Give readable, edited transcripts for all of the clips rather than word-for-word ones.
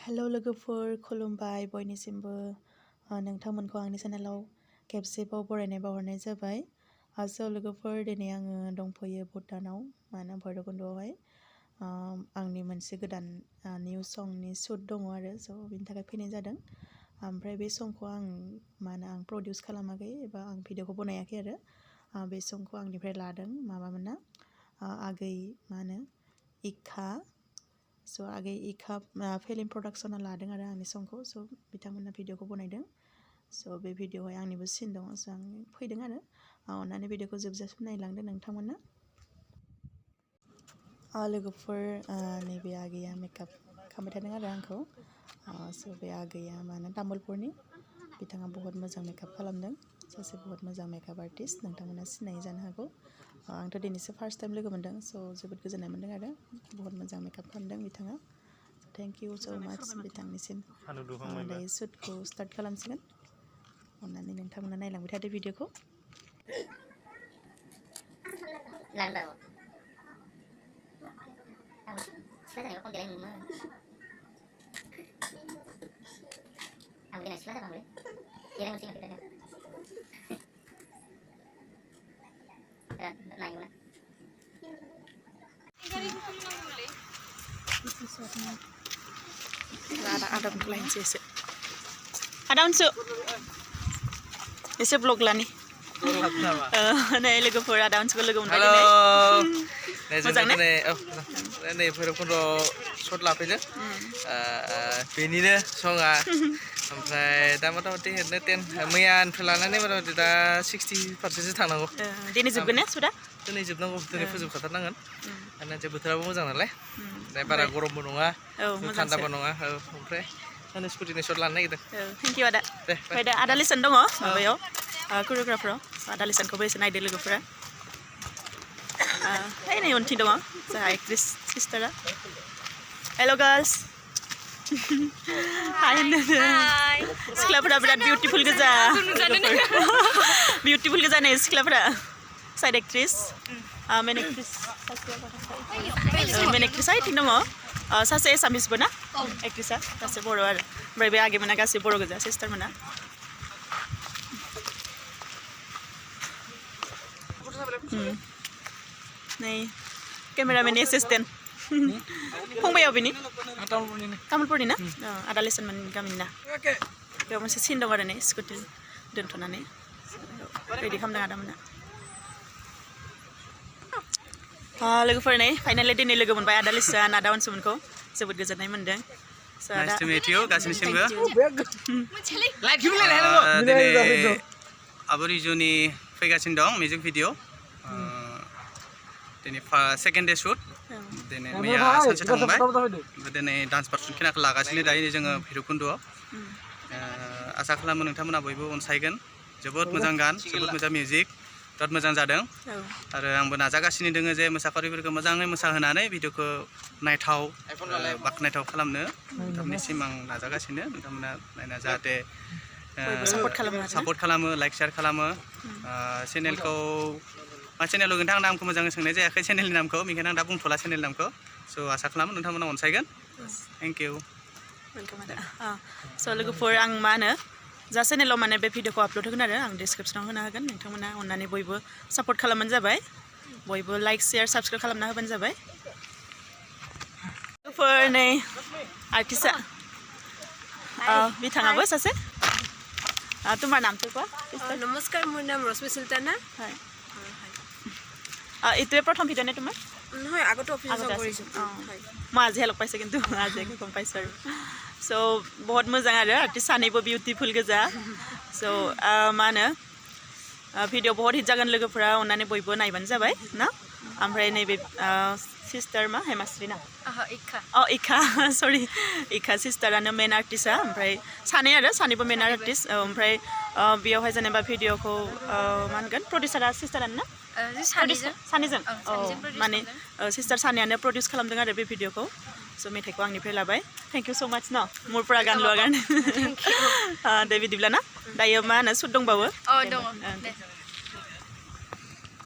Hello लोगोफोर खुलुमबाय बयनिसिमबो नोंथांमोनखौ आंनि चेनेलाव खेबसेबाव बरायनाय बावहरनाय जाबाय स' लोगोफोर दिनै आङो दंफैयो भुटानाव माने भैरबकुन्द'आवहाय आंनि मोनसे गोदान निउ संनि शुट दङ आरो स' बिनि थाखाय फैनाय जादों ओमफ्राय बे संखौ आं प्रडिउस खालामाखै एबा आं भिडिअखौ बनायाखै आरो बे संखौ आंनिफ्राय लादों माबामोनना आगै इखा स' आगै इखा फिल्म प्रडाक्शना लादों आरो आंनि संखौ स' बिथांमोना भिडिअखौ बनायदों स' बे भिडिअआवहाय आंनिबो सिन दङ स' आं फैदों आरो अननानै भिडिअखौ जोबजासिम नायलांदो नोंथांमोना लोगोफोर नैबे आगैया मेकआप खालामबाय थादों आरो आंखौ स' बे आगैया तामुलपुरनि बिथाङा बहुत मोजां मेकआप खालामदों सासे बहुत मोजां मेकआप आर्टिस्ट नोंथांमोना सिनायै जानो हागौ आंथ' दिनैसो फार्स्ट टाइम लोगो मोनदों स' जोबोद गोजोननाय मोनदों आरो बहुत मोजां मेकआप खालामदों बिथाङा थेंक इउ स' माच बिथांनिसिम दायो शुटखौ स्टार्ट खालामसिगोन अननानै नोंथांमोना नायलांबाय थादो भिडिअखौ ada lain sih ada unsur ese vlog lani नै लोगोफोर ada unsur लोगो मोनबाय मोजां ने नै भैरबकुन्द शट लाफैदो बेनिनो सङा ओमफ्राय दा मथा-मथि हेरनो 10 मैयानिफ्राय लानानै मथा-मथि दा 60% थांनांगौ दिनै जोबगोन ने सुदा दिनै जोबनांगौ दिनै फोजोबखाथारनांगोन माने बोथोराबो मोजां नालाय बारा गरमबो नङा थान्दाबो नङा ओमफ्राय आं स्कुटिनि शट लानो नागिरदों थेंक इउ आदा ओमफ्राय दा आदा लिसन दङ माबायाव कोरियोग्राफाराव आदा लिसनखौबो एसे नायदो लोगोफोरा नै उनथिं दङ जोंहा एक्ट्रेस सिस्टारा हेल' गार्ल्स हाय सिख्लाफोरा बिराद बिउटिफुल गोजा बिउटिफुल गोजा नै सिख्लाफोरा साइड एक्ट्रेस मेन एक्ट्रेसा इथिं दङ सासे एसामिसबो ना एक्ट्रेसा सासे बर' आरो ओमफ्राय बे आगैमोना गासै बर' गोजा सिस्टारमोना नै केमेरामेन एसिस्टेन्ट फंबायाव बेनि तामुलपुरनि ना आदा लिसनमोन गामिनि ना बेयाव मोनसे सिन दं आरो नै स्कुटि दोनथ'नानै रेडि खालामदों आदामोना लोगोफोर नै फाइनालि दिनै लोगो मोनबाय आदा लिसन आदा अनसुमोनखौ जोबोद गोजोननाय मोनदों Nice to meet you गासिनिसिमबो दिनै आबरिजुनि फैगासिनो दं मिउजिक भिडिअ दिनै सेकेन्ड डे शुट दिनै मैया सानसे थांबाय दिनै डान्स पार्सनखिनाखौ लागासिनो दायो जोङो भैरबकुन्द'आव आसा खालामो नोंथांमोना बयबो अनसायगोन जोबोद मोजां गान जोबोद मोजां मिउजिक बिराद मोजां जादों आरो आंबो नाजागासिनो दङ जे मोसाखावरिफोरखौ मोजाङै मोसाहोनानै भिडिअखौ नायथाव बाख्नायथाव खालामनो नोंथांमोननिसिम आं नाजागासिनो नोंथांमोना नायना जाहाथे सापर्ट खालामो लाइक शेयार खालामो चेनेलखौ मा चेनेलाव नोंथां नामखौ मोजाङै सोंनाय जायाखै चेनेलनि नामखौ बेनिखायनो आं दा बुंथ'ला चेनेलनि नामखौ स' आसा खालामो नोंथांमोना अनसायगोन थेंक इउ वेलकाम आदा स' लोगोफोर आं मा होनो जा चेनेलाव माने बे भिडिअखौ आपल'ड होगोन आरो आं डिसक्रिपसनाव होनो हागोन नोंथांमोना अननानै बयबो सापर्ट खालामबानो जाबाय बयबो लाइक शेयार साबस्क्राइब खालामना होबानो जाबाय लोगोफोर नै आर्टिस्टआ बिथाङाबो सासे তোমাৰ নামটো কোৱা নমস্কাৰ মোৰ নাম ৰশ্মি সুলতানা হয় এইটোৱে প্ৰথম ভিডিঅ' নে তোমাৰ নহয় আগতে অফিচত কৰিছোঁ মই আজিহে লগ পাইছোঁ কিন্তু আজিহে গম পাইছোঁ আৰু চ' বহুত মোজাं आरो आर्टिस्ट सानैबो बिउटिफुल गोजा स' मा होनो भिडिअ बहुत हिट जागोन लोगोफोरा अननानै बयबो नायबानो जाबाय ना ओमफ्राय नैबे सिस्टार मा हेमाश्री ना इखा सरि इखा सिस्टारानो मेन आर्टिस्टआ ओमफ्राय सानैबो मेन आर्टिस्ट ओमफ्राय बेयावहाय जेनेबा भिडिअखौ मा होनगोन प्रडिउसारा सिस्टारानो ना सानैजों माने सिस्टार सानैयानो प्रडिउस खालामदों आरो बे भिडिअखौ स' मेथाइखौ आंनिफ्राय लाबाय थेंक इउ स' माच न मुरफोरा गान लुआ गान दे बिदिब्ला ना दायो मा होनो शुट दंबावो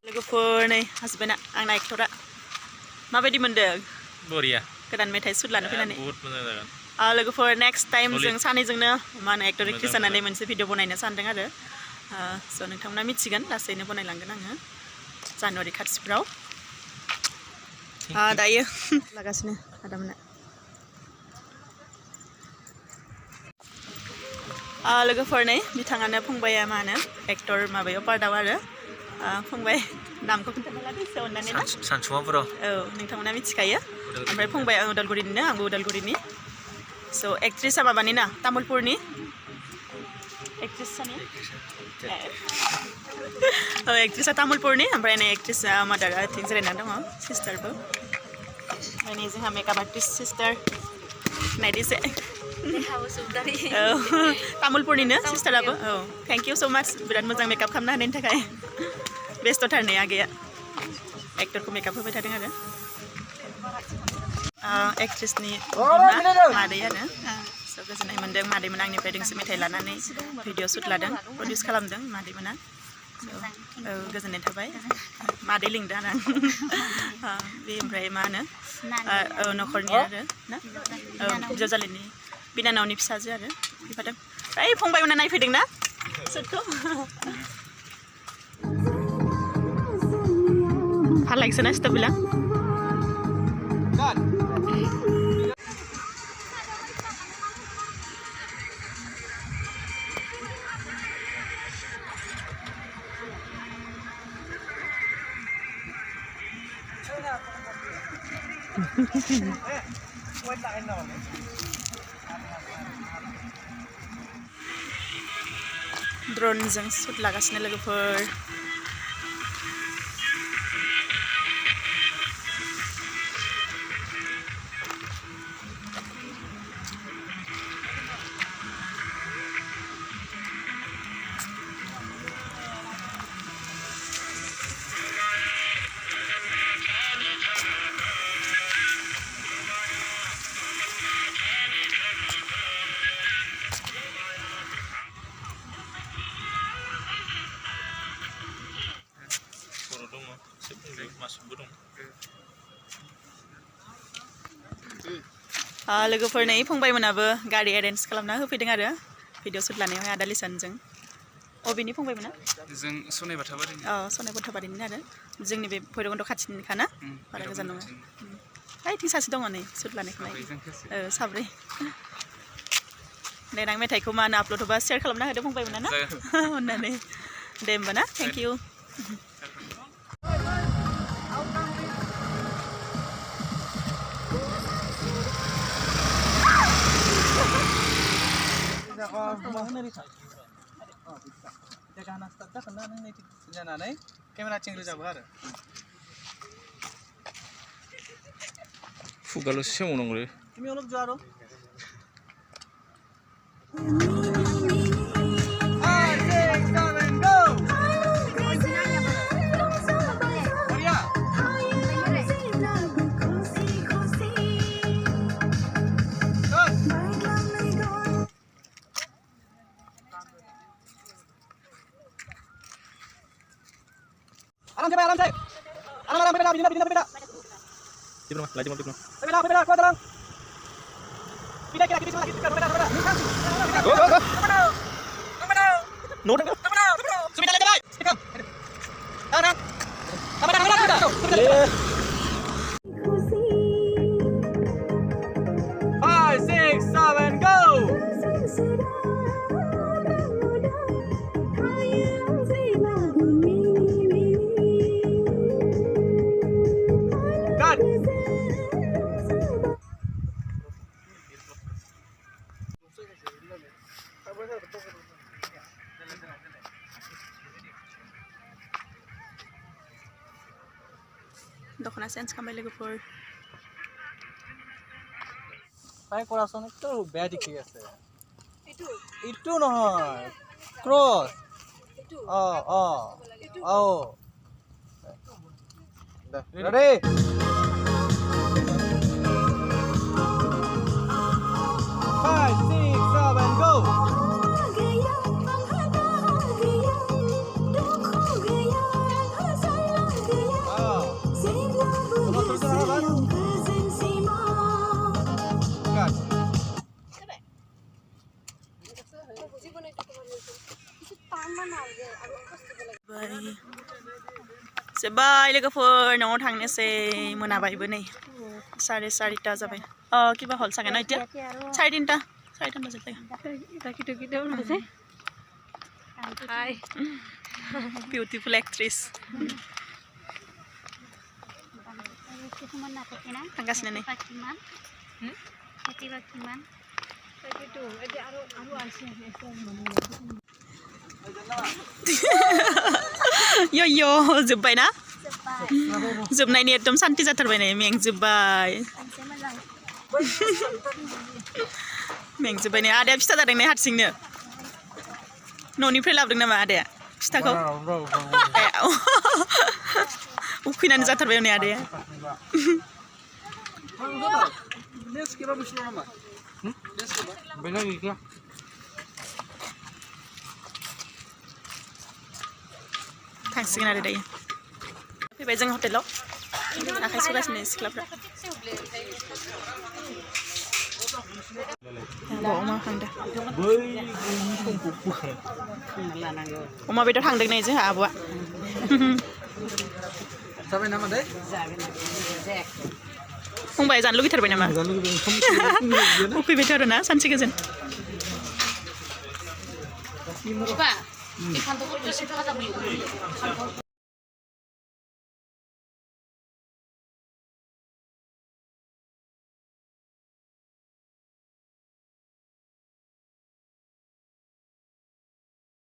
लोगोफोर नै हासबेन्डआ आंना एक्टरा माबायदि मोनदों बरिया गोदान मेथाइ सुट लानो फैनानै बहुत मोजां जागोन लोगोफोर नेक्स्ट टाइम जों सानैजोंनो मा होनो एक्टर एक्ट्रिस जानानै मोनसे भिडिअ बनायनो सानदों आरो स' नोंथांमोना मिथिगोन लासैनो बनायलांगोन आङो जानुवारि खाथिफ्राव दायो लागासिनो आदामोना लोगोफोर नै बिथाङानो फंबाया मा होनो एक्टर माबायाव पार्टआव आरो फंबाय नामखौ खोन्थाना लादो एसे अननानै ना सानसुमा बर' औ नोंथांमोना मिथिखायो ओमफ्राय फंबाया उदालगुरिनिनो आंबो उदालगुरिनि स' एक्ट्रिसा माबानि ना तामुलपुरनि एक्ट्रिसानि एक्ट्रिसा तामुलपुरनि ओमफ्राय नै एक्ट्रिसा मादारा आथिं जिरायनानै दङ सिस्टारबो ओमफ्राय नै जोंहा मेकआप आर्टिस्ट सिस्टार नायदिसे औ तामुलपुरनिनो सिस्टाराबो औ थेंक इउ स' माच बिराद मोजां मेकआप खालामना होनायनि थाखाय बेस्थ'थार नै आगैया एक्टरखौ मेकआप होबाय थादों आरो एक्ट्रिसनि मादै आरो स' गोजोननाय मोन्दों मादैमोना आंनिफ्राय दोंसे मेथाइ लानानै भिडिअ शुट लादों प्रडिउस खालामदों मादैमोना औ गोजोननाय थाबाय मादै लिंदों आरो आं बे ओमफ्राय मा होनो न'खरनि आरो ना औ बिजावजालिनि बिनानावनि फिसाजो आरो बिफादों ओइ फंबायमोना नायफैदों ना शुटखौ ভাল লাগিছে না ষ্টপবিলাক ड्र'नजों शुट लागासिनो लोगोफोर लोगोफोर नै फंबायमोनाबो गारि एरेन्ज खालामना होफैदों आरो भिडिअ शुट लानायावहाय आदा लिसानजों अबेनि फंबायमोना जों सनाय बाथाबारिनि सनाय बाथाबारिनि आरो जोंनि बे भैरबकुन्द' खाथिनिखा ना बारा गोजान नङा ओइथिं सासे दङ नै शुट लानायखौ नाय साब्रै देनां मेथाइखौ मा होनो आपल'ड होबा शेयार खालामना होदो फंबायमोना ना अननानै दे होमबा ना थेंक इउ जानानै केमेरा थिं रोजाबो आरो खुगाल' सेवनांगौ তুমি অলপ যোৱা আৰু Alam siapa? Alam saya. Alam beda. Di mana? Di mana? Lagi mau di mana? Beda, kuat alam. Beda kira beda. Go. No. Sumita lagi baik. Ikam. Tahan. Tahan. 5, 6, 7, go. दख'ना change खालामबाय लोगोफोर পাই কৰাচোন একটু বেয়া দেখি আছে ইটো নহয় ক্ৰছ ৰেডি 5, 6, 7, go. जोब्बाय लोगोफोर न'आव थांनोसै मोनाबायबो नै 4:30 जाबाय किबा हल सागे ना इতিয়া 3:30 जोब्बाय हाय बिउटिफुल एक्ट्रेस थांगासिनो नै यो जोब्बाय ना जोबनायनि एकदम सान्ति जाथारबाय नै मेंजोब्बाय मेंजोब्बाय नै आदाया फिथा जादों नै हारसिंनो न'निफ्राय लाबोदों नामा आदाया फिथाखौ उखैनानै जाथारबाय नै आदाया थांसिगोन आरो दायो फैबाय जों हटेलाव आखाइ सुगासिनो सिख्लाफ्रा अमा खांदों अमा बेदर थांदों नै जोंहा आब'आ फंबाय जानो लुगैथारबाय नामा उखैबायथ' आरो ना सानसे गोजोन